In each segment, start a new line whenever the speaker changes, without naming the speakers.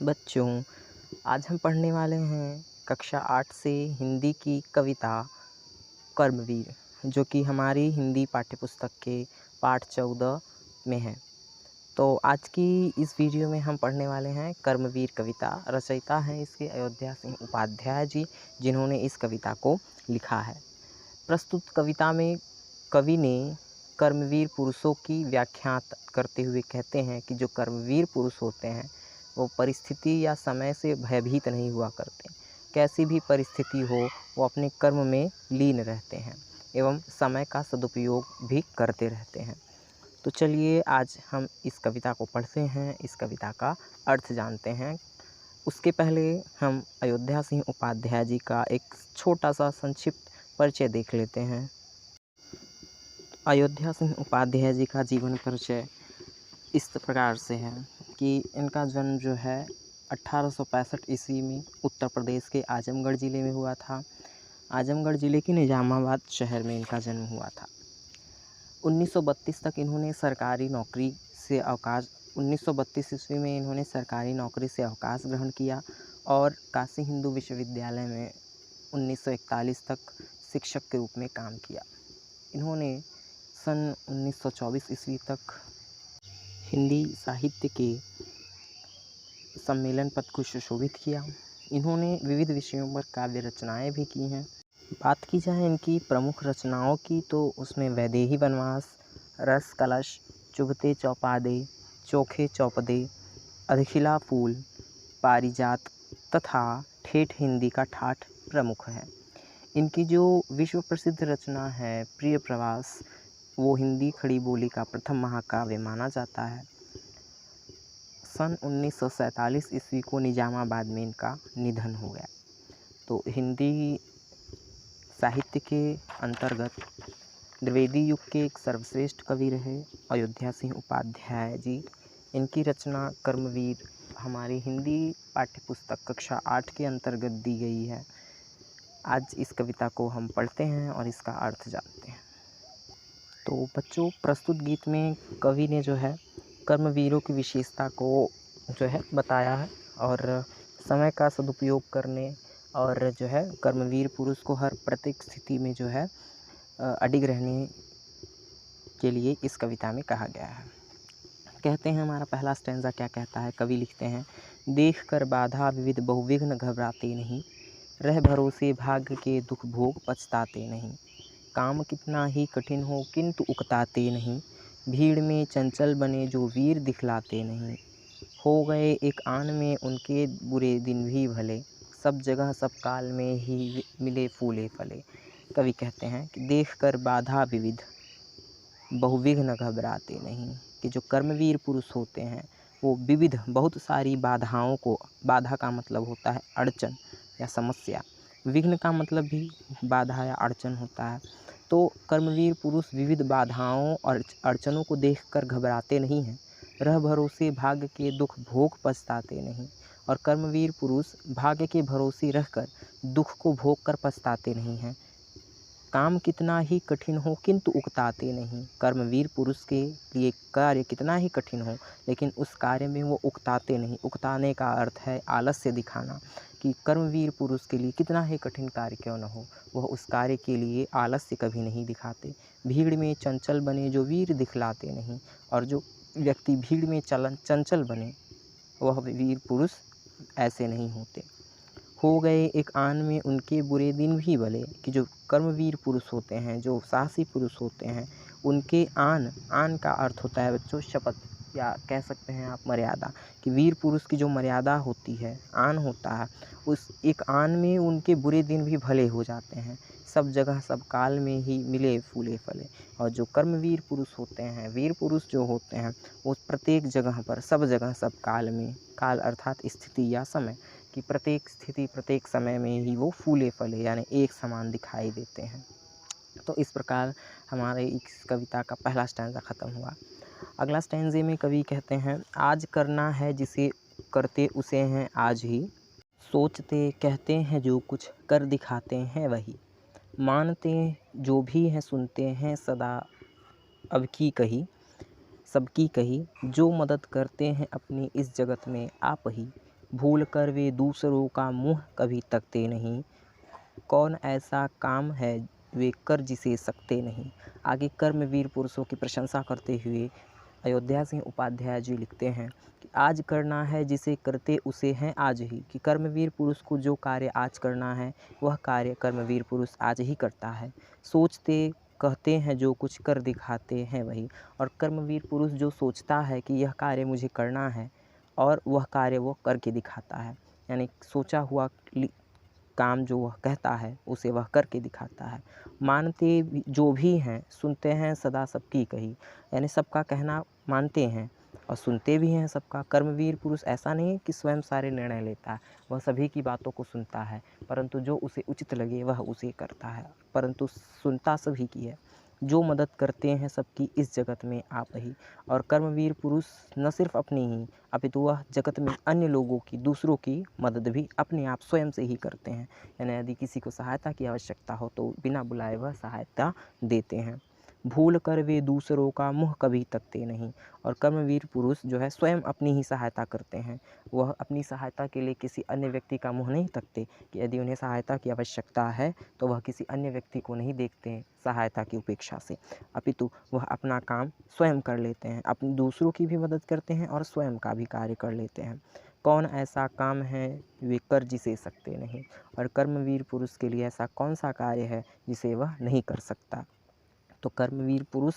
बच्चों, आज हम पढ़ने वाले हैं कक्षा 8 से हिंदी की कविता कर्मवीर, जो कि हमारी हिंदी पाठ्यपुस्तक के पाठ 14 में है। तो आज की इस वीडियो में हम पढ़ने वाले हैं कर्मवीर कविता। रचयिता हैं इसके अयोध्या सिंह उपाध्याय जी, जिन्होंने इस कविता को लिखा है। प्रस्तुत कविता में कवि ने कर्मवीर पुरुषों की व्याख्या करते हुए कहते हैं कि जो कर्मवीर पुरुष होते हैं वो परिस्थिति या समय से भयभीत नहीं हुआ करते। कैसी भी परिस्थिति हो वो अपने कर्म में लीन रहते हैं एवं समय का सदुपयोग भी करते रहते हैं। तो चलिए आज हम इस कविता को पढ़ते हैं, इस कविता का अर्थ जानते हैं। उसके पहले हम अयोध्या सिंह उपाध्याय जी का एक छोटा सा संक्षिप्त परिचय देख लेते हैं। अयोध्या सिंह उपाध्याय जी का जीवन परिचय इस प्रकार से है कि इनका जन्म जो है 1865 ईस्वी में उत्तर प्रदेश के आजमगढ़ ज़िले में हुआ था। आजमगढ़ ज़िले के निजामाबाद शहर में इनका जन्म हुआ था। 1932 तक इन्होंने सरकारी नौकरी से अवकाश 1932 ईस्वी में इन्होंने सरकारी नौकरी से अवकाश ग्रहण किया और काशी हिंदू विश्वविद्यालय में 1941 तक शिक्षक के रूप में काम किया। इन्होंने सन 1924 ईस्वी तक हिंदी साहित्य के सम्मेलन पद को सुशोभित किया। इन्होंने विविध विषयों पर काव्य रचनाएँ भी की हैं। बात की जाए इनकी प्रमुख रचनाओं की तो उसमें वैदेही वनवास, रस कलश, चुभते चौपादे, चोखे चौपदे, अधखिला फूल, पारिजात तथा ठेठ हिंदी का ठाठ प्रमुख है। इनकी जो विश्व प्रसिद्ध रचना है प्रिय प्रवास, वो हिंदी खड़ी बोली का प्रथम महाकाव्य माना जाता है। सन 1947 ईस्वी को निजामाबाद में इनका निधन हो गया। तो हिंदी साहित्य के अंतर्गत द्विवेदी युग के एक सर्वश्रेष्ठ कवि रहे अयोध्या सिंह उपाध्याय जी। इनकी रचना कर्मवीर हमारी हिंदी पाठ्यपुस्तक कक्षा 8 के अंतर्गत दी गई है। आज इस कविता को हम पढ़ते हैं और इसका अर्थ जानते हैं। तो बच्चों, प्रस्तुत गीत में कवि ने जो है कर्मवीरों की विशेषता को जो है बताया है और समय का सदुपयोग करने और जो है कर्मवीर पुरुष को हर प्रत्येक स्थिति में जो है अडिग रहने के लिए इस कविता में कहा गया है। कहते हैं हमारा पहला स्टैंजा क्या कहता है। कवि लिखते हैं, देख कर बाधा विविध बहुविघ्न घबराते नहीं, रह भरोसे भाग्य के दुख भोग पछताते नहीं। काम कितना ही कठिन हो किंतु उकताते नहीं, भीड़ में चंचल बने जो वीर दिखलाते नहीं। हो गए एक आन में उनके बुरे दिन भी भले, सब जगह सब काल में ही मिले फूले फले। कवि कहते हैं कि देख कर बाधा विविध बहुविघ्न घबराते नहीं, कि जो कर्मवीर पुरुष होते हैं वो विविध बहुत सारी बाधाओं को, बाधा का मतलब होता है अड़चन या समस्या, विघ्न का मतलब भी बाधा या अड़चन होता है। तो कर्मवीर पुरुष विविध बाधाओं और अड़चनों को देखकर घबराते नहीं हैं, रह भरोसे भाग्य के दुख भोग पछताते नहीं। और कर्मवीर पुरुष भाग्य के भरोसे रहकर दुख को भोग कर पछताते नहीं हैं। काम कितना ही कठिन हो किंतु उकताते नहीं, कर्मवीर पुरुष के लिए कार्य कितना ही कठिन हो लेकिन उस कार्य में वो उकताते नहीं। उकताने का अर्थ है आलस्य दिखाना, कि कर्मवीर पुरुष के लिए कितना ही कठिन कार्य क्यों न हो वह उस कार्य के लिए आलस्य कभी नहीं दिखाते। भीड़ में चंचल बने जो वीर दिखलाते नहीं, और जो व्यक्ति भीड़ में चंचल बने वह वीर पुरुष ऐसे नहीं होते। हो गए एक आन में उनके बुरे दिन भी भले, कि जो कर्मवीर पुरुष होते हैं, जो साहसी पुरुष होते हैं, उनके आन का अर्थ होता है बच्चों शपथ, या कह सकते हैं आप मर्यादा, कि वीर पुरुष की जो मर्यादा होती है, आन होता है, उस एक आन में उनके बुरे दिन भी भले हो जाते हैं। सब जगह सब काल में ही मिले फूले फले। और जो कर्मवीर पुरुष होते हैं, वीर पुरुष जो होते हैं, वो प्रत्येक जगह पर, सब जगह सब काल में, काल अर्थात स्थिति या समय, कि प्रत्येक स्थिति प्रत्येक समय में ही वो फूले फले यानी एक समान दिखाई देते हैं। तो इस प्रकार हमारे इस कविता का पहला स्टैंजा ख़त्म हुआ। अगला स्टैंजे में कवि कहते हैं, आज करना है जिसे करते उसे हैं आज ही, सोचते कहते हैं जो कुछ कर दिखाते हैं वही, मानते जो भी हैं सुनते हैं सदा अब की कही, सबकी कही, जो मदद करते हैं अपनी इस जगत में आप ही, भूल कर वे दूसरों का मुँह कभी तकते नहीं। कौन ऐसा काम है वे कर जिसे सकते नहीं। आगे कर्मवीर पुरुषों की प्रशंसा करते हुए अयोध्या सिंह उपाध्याय जी लिखते हैं कि आज करना है जिसे करते उसे हैं आज ही। कि कर्मवीर पुरुष को जो कार्य आज करना है वह कार्य कर्मवीर पुरुष आज ही करता है। सोचते कहते हैं जो कुछ कर दिखाते हैं वही। और कर्मवीर पुरुष जो सोचता है कि यह कार्य मुझे करना है और वह कार्य वो करके दिखाता है, यानी सोचा हुआ काम जो वह कहता है उसे वह करके दिखाता है। मानते जो भी हैं सुनते हैं सदा सबकी कही, यानी सबका कहना मानते हैं और सुनते भी हैं सबका। कर्मवीर पुरुष ऐसा नहीं है कि स्वयं सारे निर्णय लेता है, वह सभी की बातों को सुनता है, परंतु जो उसे उचित लगे वह उसे करता है, परंतु सुनता सभी की है। जो मदद करते हैं सबकी इस जगत में आप ही। और कर्मवीर पुरुष न सिर्फ अपनी ही अपितु वह जगत में अन्य लोगों की, दूसरों की मदद भी अपने आप स्वयं से ही करते हैं। यानी यदि किसी को सहायता की आवश्यकता हो तो बिना बुलाए वह सहायता देते हैं। भूल कर वे दूसरों का मुँह कभी तकते नहीं। और कर्मवीर पुरुष जो है स्वयं अपनी ही सहायता करते हैं। वह अपनी सहायता के लिए किसी अन्य व्यक्ति का मुँह नहीं तकते कि यदि उन्हें सहायता की आवश्यकता है तो वह किसी अन्य व्यक्ति को नहीं देखते हैं सहायता की उपेक्षा से, अपितु वह अपना काम स्वयं कर लेते हैं, अपनी दूसरों की भी मदद करते हैं और स्वयं का भी कार्य कर लेते हैं। कौन ऐसा काम है वे कर जिसे सकते नहीं। और कर्मवीर पुरुष के लिए ऐसा कौन सा कार्य है जिसे वह नहीं कर सकता। तो कर्मवीर पुरुष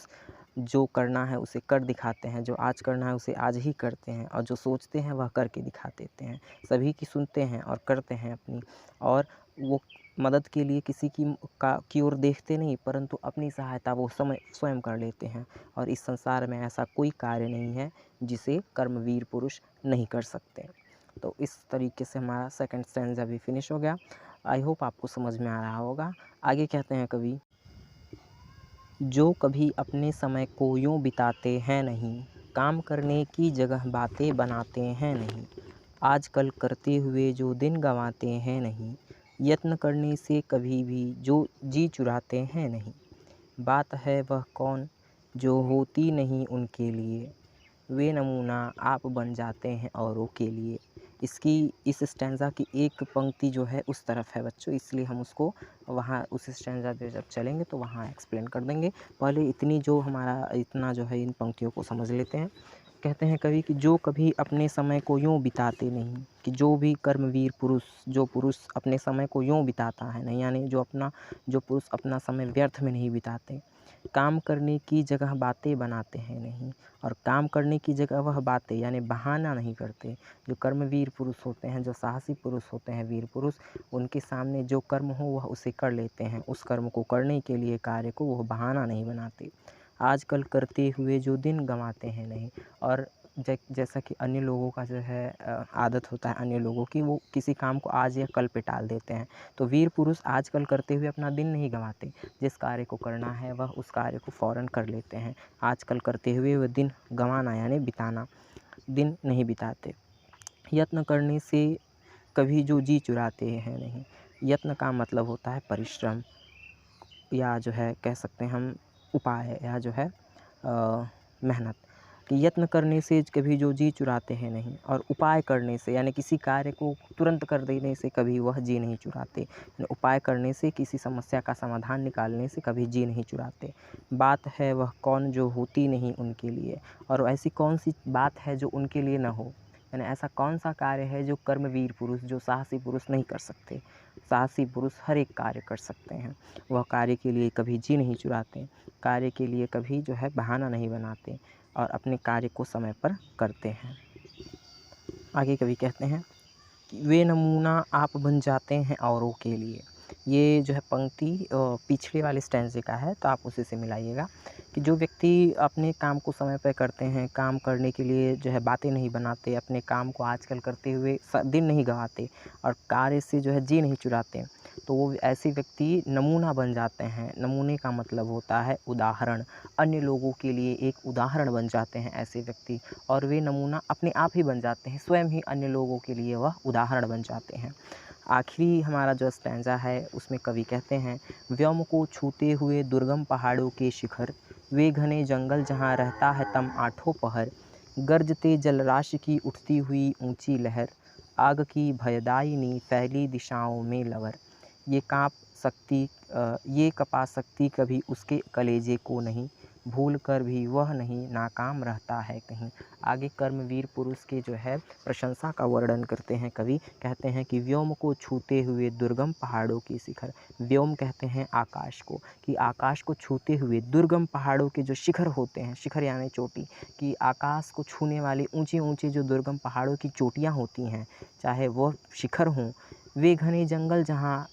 जो करना है उसे कर दिखाते हैं, जो आज करना है उसे आज ही करते हैं, और जो सोचते हैं वह करके दिखा देते हैं। सभी की सुनते हैं और करते हैं अपनी। और वो मदद के लिए किसी की ओर देखते नहीं, परंतु अपनी सहायता वो स्वयं कर लेते हैं। और इस संसार में ऐसा कोई कार्य नहीं है जिसे कर्मवीर पुरुष नहीं कर सकते। तो इस तरीके से हमारा सेकंड स्टैंजा भी फिनिश हो गया। आई होप आपको समझ में आ रहा होगा। आगे कहते हैं कवि, जो कभी अपने समय को यूँ बिताते हैं नहीं, काम करने की जगह बातें बनाते हैं नहीं, आजकल करते हुए जो दिन गंवाते हैं नहीं, यत्न करने से कभी भी जो जी चुराते हैं नहीं। बात है वह कौन जो होती नहीं उनके लिए, वे नमूना आप बन जाते हैं औरों के लिए। इसकी इस स्टैंज़ा की एक पंक्ति जो है उस तरफ है बच्चों, इसलिए हम उसको वहाँ उस स्टैंज़ा पे जब चलेंगे तो वहाँ एक्सप्लेन कर देंगे। पहले इतना जो है इन पंक्तियों को समझ लेते हैं। कहते हैं कवि कि जो कभी अपने समय को यूँ बिताते नहीं, कि जो भी कर्मवीर पुरुष, जो पुरुष अपने समय को यूँ बिताता है नहीं, यानी जो पुरुष अपना समय व्यर्थ में नहीं बिताते, काम करने की जगह बातें बनाते हैं नहीं, और काम करने की जगह वह बातें यानी बहाना नहीं करते। जो कर्मवीर पुरुष होते हैं, जो साहसी पुरुष होते हैं, वीर पुरुष, उनके सामने जो कर्म हो वह उसे कर लेते हैं। उस कर्म को करने के लिए कार्य को वह बहाना नहीं बनाते। आजकल करते हुए जो दिन गंवाते हैं नहीं। और जैसा कि अन्य लोगों का जो है आदत होता है, अन्य लोगों की, वो किसी काम को आज या कल पे टाल देते हैं। तो वीर पुरुष आजकल करते हुए अपना दिन नहीं गंवाते। जिस कार्य को करना है वह उस कार्य को फ़ौरन कर लेते हैं। आजकल करते हुए वह दिन गंवाना यानी बिताना, दिन नहीं बिताते। यत्न करने से कभी जो जी चुराते हैं नहीं। यत्न का मतलब होता है परिश्रम, या जो है कह सकते हैं हम उपाय, या जो है मेहनत। कि यत्न करने से कभी जो जी चुराते हैं नहीं, और उपाय करने से यानी किसी कार्य को तुरंत कर देने से कभी वह जी नहीं चुराते। यानी उपाय करने से, किसी समस्या का समाधान निकालने से कभी जी नहीं चुराते। बात है वह कौन जो होती नहीं उनके लिए, और ऐसी कौन सी बात है जो उनके लिए न हो, यानी ऐसा कौन सा कार्य है जो कर्मवीर पुरुष, जो साहसी पुरुष नहीं कर सकते। साहसी पुरुष हर एक कार्य कर सकते हैं। वह कार्य के लिए कभी जी नहीं चुराते, कार्य के लिए कभी जो है बहाना नहीं बनाते, और अपने कार्य को समय पर करते हैं। आगे कवि कहते हैं कि वे नमूना आप बन जाते हैं औरों के लिए। ये जो है पंक्ति पिछले वाले स्टैंज़े का है, तो आप उसी से मिलाइएगा। कि जो व्यक्ति अपने काम को समय पर करते हैं, काम करने के लिए जो है बातें नहीं बनाते, अपने काम को आजकल करते हुए दिन नहीं गंवाते, और कार्य से जो है जी नहीं चुराते, तो वो ऐसे व्यक्ति नमूना बन जाते हैं। नमूने का मतलब होता है उदाहरण, अन्य लोगों के लिए एक उदाहरण बन जाते हैं ऐसे व्यक्ति, और वे नमूना अपने आप ही बन जाते हैं, स्वयं ही अन्य लोगों के लिए वह उदाहरण बन जाते हैं। आखिरी हमारा जो स्टैंज़ा है उसमें कवि कहते हैं, व्योम को छूते हुए दुर्गम पहाड़ों के शिखर, वे घने जंगल जहाँ रहता है तम आठों पहर, गरजते जलराशि की उठती हुई ऊंची लहर, आग की भयदायिनी फैली दिशाओं में लवर। ये ये कपा सकती कभी उसके कलेजे को नहीं, भूल कर भी वह नहीं नाकाम रहता है कहीं। आगे कर्मवीर पुरुष के जो है प्रशंसा का वर्णन करते हैं कवि। कहते हैं कि व्योम को छूते हुए दुर्गम पहाड़ों की शिखर। व्योम कहते हैं आकाश को, कि आकाश को छूते हुए दुर्गम पहाड़ों के जो शिखर होते हैं, शिखर यानी चोटी, कि आकाश को छूने वाले ऊंचे ऊंचे जो दुर्गम पहाड़ों की चोटियाँ होती हैं, चाहे वह शिखर हों, वे घने जंगल जहाँ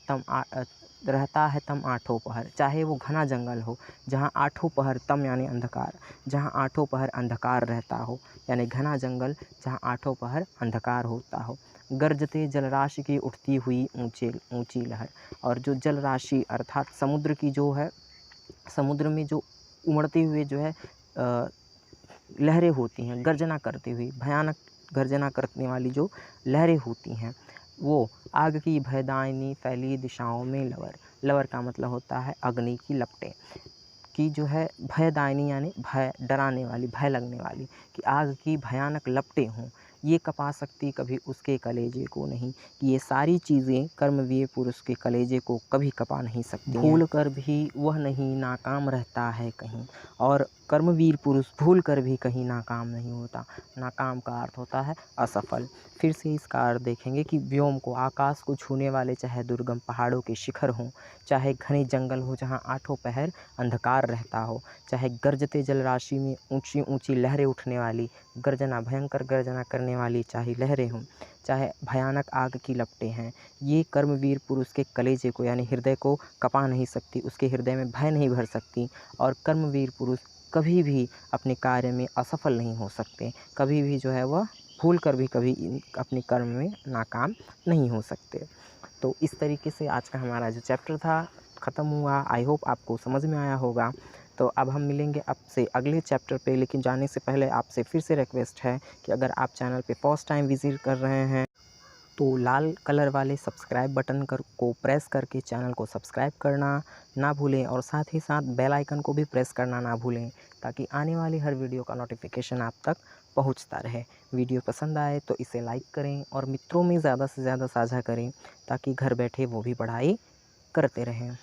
रहता है तम आठों पहर। चाहे वो घना जंगल हो जहाँ आठों पहर, तम यानी अंधकार, जहाँ आठों पहर अंधकार रहता हो, यानी घना जंगल जहाँ आठों पहर अंधकार होता हो। गर्जते जलराशि की उठती हुई ऊंची लहर। और जो जलराशि अर्थात समुद्र की जो है, समुद्र में जो उमड़ते हुए जो है लहरें होती हैं, गर्जना करती हुई, भयानक गर्जना करने वाली जो लहरें होती हैं, वो आग की भयदायिनी फैली दिशाओं में लवर। लवर का मतलब होता है अग्नि की लपटें, कि जो है भयदायिनी यानी भय, डराने वाली, भय लगने वाली, कि आग की भयानक लपटें हों, ये कपा सकती कभी उसके कलेजे को नहीं, कि ये सारी चीज़ें कर्मवीर पुरुष के कलेजे को कभी कपा नहीं सकती। भूल कर भी वह नहीं नाकाम रहता है कहीं। और कर्मवीर पुरुष भूल कर भी कहीं नाकाम नहीं होता। नाकाम का अर्थ होता है असफल। फिर से इसका अर्थ देखेंगे कि व्योम को, आकाश को छूने वाले चाहे दुर्गम पहाड़ों के शिखर हों, चाहे घने जंगल हो जहाँ आठों पहर अंधकार रहता हो, चाहे गरजते जलराशि में ऊंची ऊंची लहरें उठने वाली, गर्जना, भयंकर गर्जना करने वाली चाहे लहरें हों, चाहे भयानक आग की लपटें हैं, ये कर्मवीर पुरुष के कलेजे को यानी हृदय को कपा नहीं सकती, उसके हृदय में भय नहीं भर सकती। और कर्मवीर पुरुष कभी भी अपने कार्य में असफल नहीं हो सकते, कभी भी जो है वह भूल कर भी कभी अपने कर्म में नाकाम नहीं हो सकते। तो इस तरीके से आज का हमारा जो चैप्टर था ख़त्म हुआ। आई होप आपको समझ में आया होगा। तो अब हम मिलेंगे आपसे अगले चैप्टर पे, लेकिन जाने से पहले आपसे फिर से रिक्वेस्ट है कि अगर आप चैनल पे फर्स्ट टाइम विजिट कर रहे हैं तो लाल कलर वाले सब्सक्राइब बटन को प्रेस करके चैनल को सब्सक्राइब करना ना भूलें, और साथ ही साथ बेल आइकन को भी प्रेस करना ना भूलें, ताकि आने वाली हर वीडियो का नोटिफिकेशन आप तक पहुंचता रहे। वीडियो पसंद आए तो इसे लाइक करें और मित्रों में ज़्यादा से ज़्यादा साझा करें, ताकि घर बैठे वो भी पढ़ाई करते रहें।